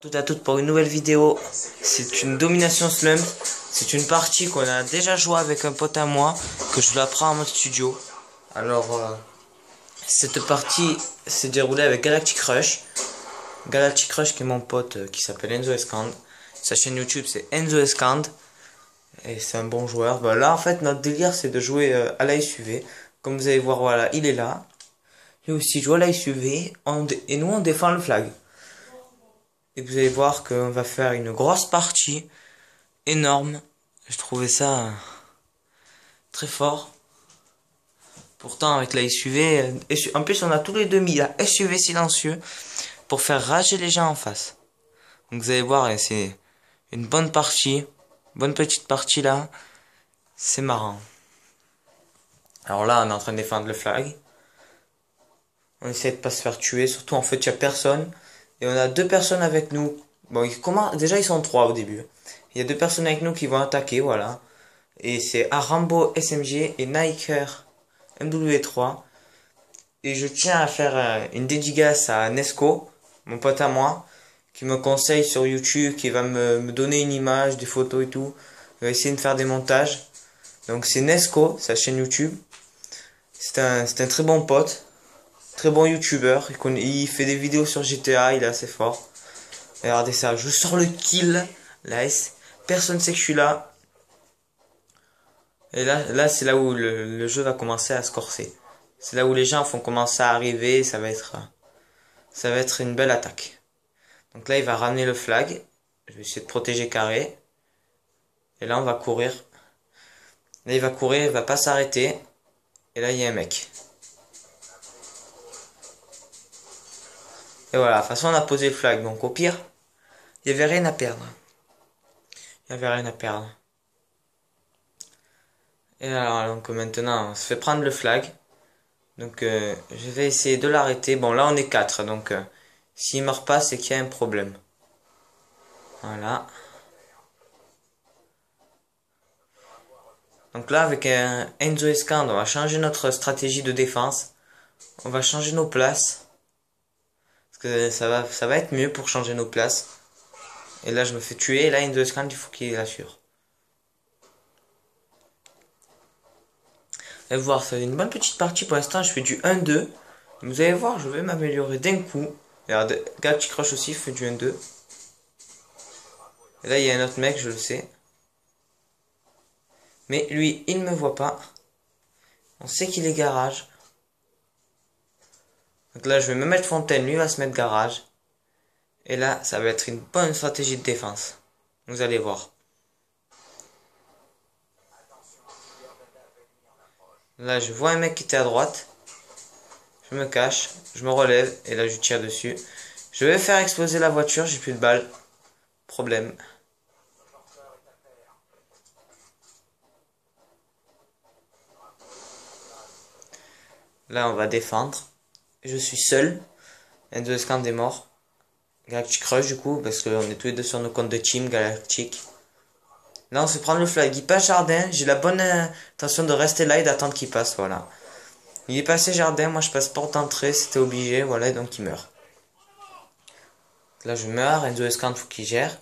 Toutes à toutes pour une nouvelle vidéo. C'est une domination slump. C'est une partie qu'on a déjà joué avec un pote à moi, que je l'apprends en mode studio. Alors, cette partie s'est déroulée avec Galactic Rush. Galactic Rush qui est mon pote qui s'appelle Enzo Escand. Sa chaîne YouTube c'est Enzo Escand. Et c'est un bon joueur. Bah, là en fait notre délire c'est de jouer à la SUV. Comme vous allez voir, voilà, il est là. Lui aussi joue à la SUV. Et nous on défend le flag. Et vous allez voir qu'on va faire une grosse partie. Énorme. Je trouvais ça très fort. Pourtant avec la SUV, en plus on a tous les deux mis la SUV silencieux pour faire rager les gens en face. Donc vous allez voir, c'est une bonne partie, bonne petite partie là. C'est marrant. Alors là on est en train de défendre le flag. On essaie de pas se faire tuer, surtout en fait il y a personne. Et on a deux personnes avec nous. Bon, déjà ils sont trois au début. Il y a deux personnes avec nous qui vont attaquer, voilà. Et c'est Arambo SMG et Niker MW3. Et je tiens à faire une dédicace à Nesco, mon pote à moi, qui me conseille sur YouTube, qui va me donner une image, des photos et tout. Il va essayer de faire des montages. Donc c'est Nesco, sa chaîne YouTube. C'est un très bon pote, très bon youtubeur. Il fait des vidéos sur GTA, il est assez fort. Regardez ça, je sors le kill, la S. Personne sait que je suis là. Et là c'est là où le jeu va commencer à se corser. C'est là où les gens vont commencer à arriver, ça va être une belle attaque. Donc là, il va ramener le flag. Je vais essayer de protéger carré. Et là, on va courir. Là, il va courir, il va pas s'arrêter. Et là, il y a un mec. Et voilà, de toute façon, on a posé le flag. Donc au pire, il n'y avait rien à perdre. Il n'y avait rien à perdre. Et alors, donc maintenant, on se fait prendre le flag. Donc je vais essayer de l'arrêter. Bon là on est 4. Donc s'il meurt pas c'est qu'il y a un problème. Voilà. Donc là avec un Enzo Escand on va changer notre stratégie de défense. On va changer nos places. Parce que ça va être mieux pour changer nos places. Et là je me fais tuer. Et là Enzo Escand il faut qu'il l'assure. Et voir, c'est une bonne petite partie pour l'instant. Je fais du 1-2. Vous allez voir, je vais m'améliorer d'un coup. Regarde, Galactic Rush aussi fait du 1-2. Et là, il y a un autre mec, je le sais. Mais lui, il ne me voit pas. On sait qu'il est garage. Donc là, je vais me mettre fontaine. Lui va se mettre garage. Et là, ça va être une bonne stratégie de défense. Vous allez voir. Là, je vois un mec qui était à droite. Je me cache. Je me relève. Et là, je tire dessus. Je vais faire exploser la voiture. J'ai plus de balles. Problème. Là, on va défendre. Je suis seul. Enzo Escand est mort. Galactic Rush, du coup, parce qu'on est tous les deux sur nos comptes de team Galactic. Là, on se prend le flag. Il passe jardin. J'ai la bonne intention de rester là et d'attendre qu'il passe, voilà. Il est passé jardin. Moi, je passe porte d'entrée. C'était obligé, voilà, donc il meurt. Là, je meurs. Enzo Escand, faut qu'il gère.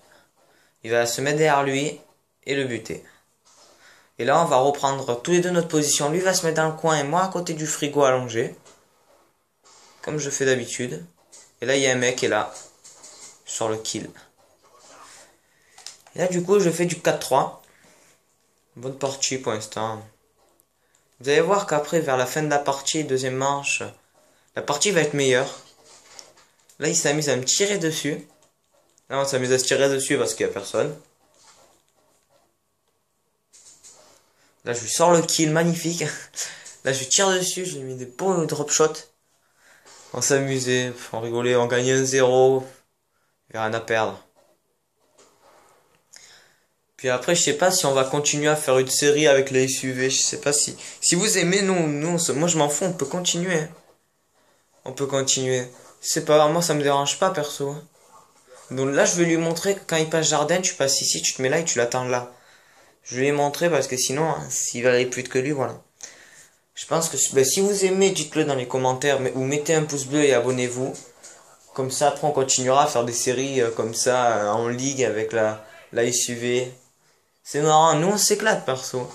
Il va se mettre derrière lui et le buter. Et là, on va reprendre tous les deux notre position. Lui va se mettre dans le coin et moi à côté du frigo allongé. Comme je fais d'habitude. Et là, il y a un mec qui est là. Je sors le kill. Et là, du coup, je fais du 4-3. Bonne partie pour l'instant. Vous allez voir qu'après, vers la fin de la partie, deuxième manche, la partie va être meilleure. Là, il s'amuse à me tirer dessus. Là, on s'amuse à se tirer dessus parce qu'il n'y a personne. Là, je lui sors le kill, magnifique. Là, je tire dessus, je lui ai mis des bons drop shots. On s'amusait, on rigolait, on gagnait 1-0. Il n'y a rien à perdre. Puis après, je sais pas si on va continuer à faire une série avec les SUV. Je sais pas si vous aimez, moi je m'en fous, on peut continuer. Hein. On peut continuer. Je sais pas, moi ça me dérange pas perso. Hein. Donc là, je vais lui montrer que quand il passe jardin, tu passes ici, tu te mets là et tu l'attends là. Je vais lui montrer parce que sinon, hein, s'il va aller plus vite que lui, voilà. Je pense que si vous aimez, dites-le dans les commentaires ou mettez un pouce bleu et abonnez-vous. Comme ça, après, on continuera à faire des séries comme ça, en ligue avec la SUV. C'est marrant, nous on s'éclate perso.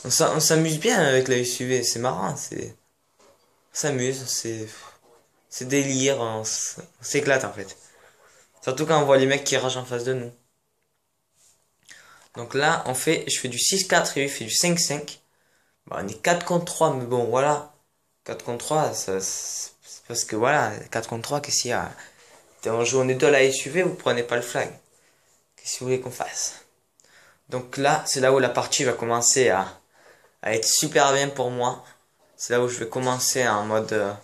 On s'amuse bien avec la SUV, c'est marrant, on s'amuse, c'est délire, on s'éclate en fait. Surtout quand on voit les mecs qui ragent en face de nous. Donc là, je fais du 6-4 et lui fait du 5-5. Bon, on est 4 contre 3, mais bon, voilà. 4 contre 3, c'est parce que voilà, 4 contre 3, qu'est-ce qu'il y a? On est deux à la SUV, vous prenez pas le flag. Qu'est-ce que vous voulez qu'on fasse? Donc là, c'est là où la partie va commencer à être super bien pour moi. C'est là où je vais commencer en mode,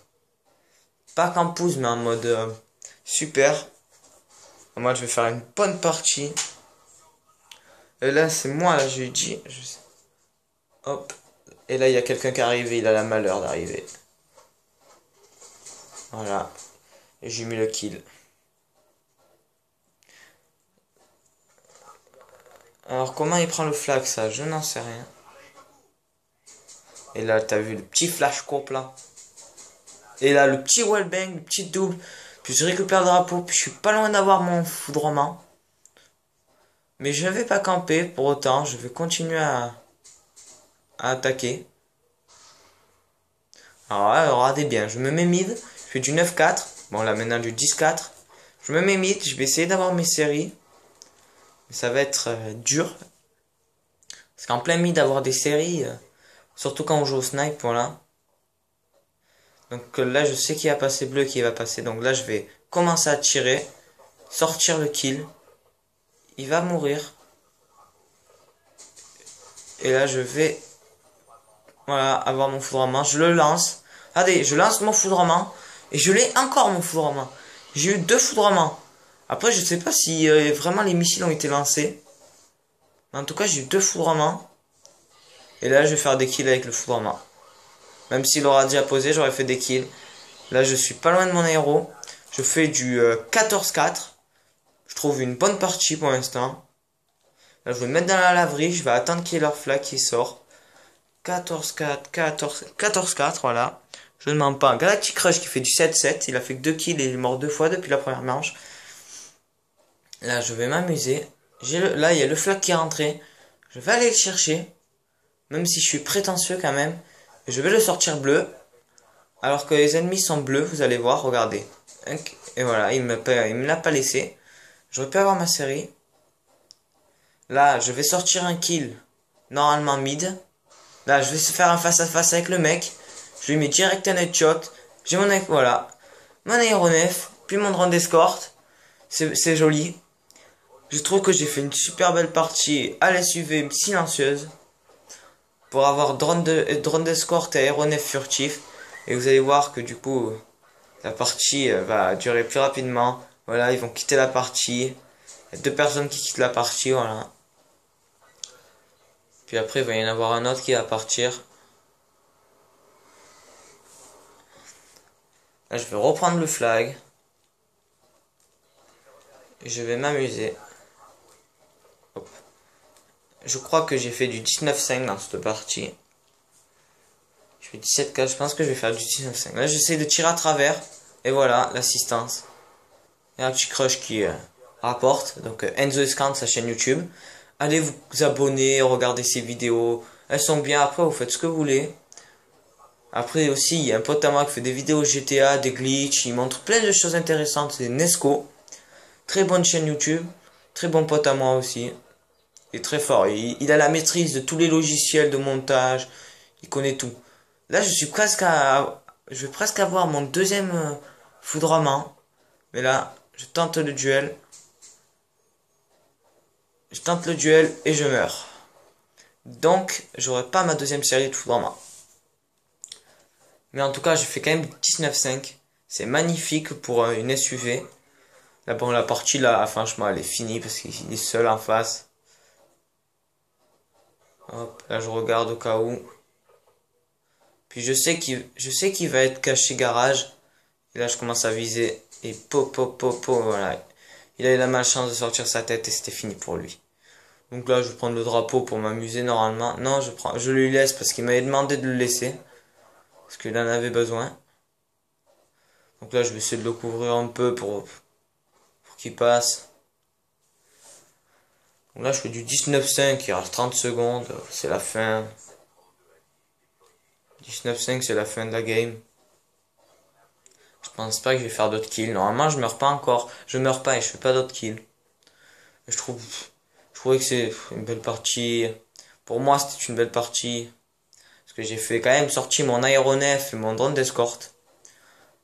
pas campus, mais en mode super. Moi, je vais faire une bonne partie. Et là, c'est moi, là, j'ai dit. Hop. Et là, il y a quelqu'un qui est arrivé, il a la malheur d'arriver. Voilà. Et j'ai mis le kill. Alors, comment il prend le flag, ça? Je n'en sais rien. Et là, t'as vu le petit flash coupe là. Et là, le petit wallbang, le petit double. Puis je récupère le drapeau. Puis je suis pas loin d'avoir mon foudrement. Mais je ne vais pas camper. Pour autant, je vais continuer à attaquer. Alors là, regardez bien. Je me mets mid. Je fais du 9-4. Bon, là, maintenant du 10-4. Je me mets mid. Je vais essayer d'avoir mes séries. Mais ça va être dur. Parce qu'en plein mid, d'avoir des séries. Surtout quand on joue au snipe, voilà. Donc là, je sais qu'il va passer bleu, qui va passer. Donc là, je vais commencer à tirer. Sortir le kill. Il va mourir. Et là, je vais... Voilà, avoir mon foudrement. Je le lance. Regardez, je lance mon foudrement. Et je l'ai encore, mon foudrement. J'ai eu 2 foudrements. Après, je sais pas si vraiment les missiles ont été lancés. Mais en tout cas, j'ai eu 2 foudrements. Et là, je vais faire des kills avec le foudrement. Même s'il aura déjà posé, j'aurais fait des kills. Là, je suis pas loin de mon héros. Je fais du 14-4. Je trouve une bonne partie pour l'instant. Là, je vais me mettre dans la laverie. Je vais attendre qu'il y ait leur flag qui sort. 14-4, 14-4, voilà. Je ne mens pas. Galactic Crush qui fait du 7-7. Il a fait que 2 kills et il est mort 2 fois depuis la première manche. Là, je vais m'amuser. Là, il y a le flag qui est rentré. Je vais aller le chercher. Même si je suis prétentieux quand même. Je vais le sortir bleu. Alors que les ennemis sont bleus, vous allez voir, regardez. Et voilà, il me l'a pas laissé. J'aurais pu avoir ma série. Là, je vais sortir un kill. Normalement mid. Là, je vais se faire un face-à-face avec le mec. Je lui mets direct un headshot. J'ai voilà. Mon aéronef. Puis mon drone d'escorte. C'est joli. Je trouve que j'ai fait une super belle partie à l'SUV silencieuse. Pour avoir drone d'escorte et aéronef furtif. Et vous allez voir que du coup, la partie va durer plus rapidement. Voilà, ils vont quitter la partie. Il y a 2 personnes qui quittent la partie, voilà. Puis après, il va y en avoir un autre qui va partir. Là, je vais reprendre le flag. Et je vais m'amuser. Je crois que j'ai fait du 19-5 dans cette partie. Je fais 17-4, je pense que je vais faire du 19-5. Là, j'essaie de tirer à travers. Et voilà, l'assistance. Il y a un petit crush qui rapporte. Donc, Enzo Escant, sa chaîne YouTube. Allez vous abonner, regarder ses vidéos. Elles sont bien. Après, vous faites ce que vous voulez. Après aussi, il y a un pote à moi qui fait des vidéos GTA, des glitches. Il montre plein de choses intéressantes. C'est Nesco. Très bonne chaîne YouTube. Très bon pote à moi aussi. Il est très fort. Il a la maîtrise de tous les logiciels de montage. Il connaît tout. Là, je vais presque avoir mon deuxième foudrement. Mais là, je tente le duel. Je tente le duel et je meurs. Donc, j'aurai pas ma deuxième série de foudrement. Mais en tout cas, j'ai fait quand même 19-5. C'est magnifique pour une SUV. Là, bon, la partie là, franchement, elle est finie parce qu'il est seul en face. Hop, là, je regarde au cas où. Puis je sais qu'il va être caché garage. Et là, je commence à viser. Et voilà. Il a eu la malchance de sortir sa tête et c'était fini pour lui. Donc là, je vais prendre le drapeau pour m'amuser normalement. Non, je lui laisse parce qu'il m'avait demandé de le laisser. Parce qu'il en avait besoin. Donc là, je vais essayer de le couvrir un peu pour qu'il passe. Donc là, je fais du 19,5, il reste 30 secondes, c'est la fin. 19,5, c'est la fin de la game. Je pense pas que je vais faire d'autres kills. Normalement, je meurs pas encore. Je meurs pas et je fais pas d'autres kills. Je trouvais que c'est une belle partie. Pour moi, c'était une belle partie. Parce que j'ai fait quand même sortir mon aéronef et mon drone d'escorte.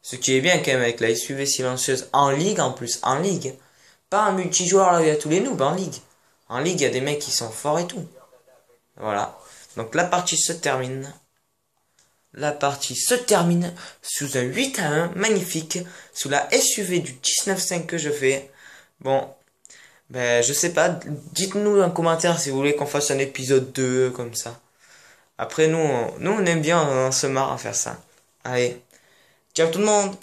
Ce qui est bien quand même avec la SUV silencieuse en ligue en plus, en ligue. Pas en multijoueur là où il y a tous les noobs, en ligue. En ligue, il y a des mecs qui sont forts et tout. Voilà. Donc la partie se termine. La partie se termine sous un 8-1 magnifique, sous la SUV du 19.5 que je fais. Bon, ben je sais pas, dites-nous en commentaire si vous voulez qu'on fasse un épisode 2 comme ça. Après nous on aime bien, on se marre à faire ça. Allez, ciao tout le monde!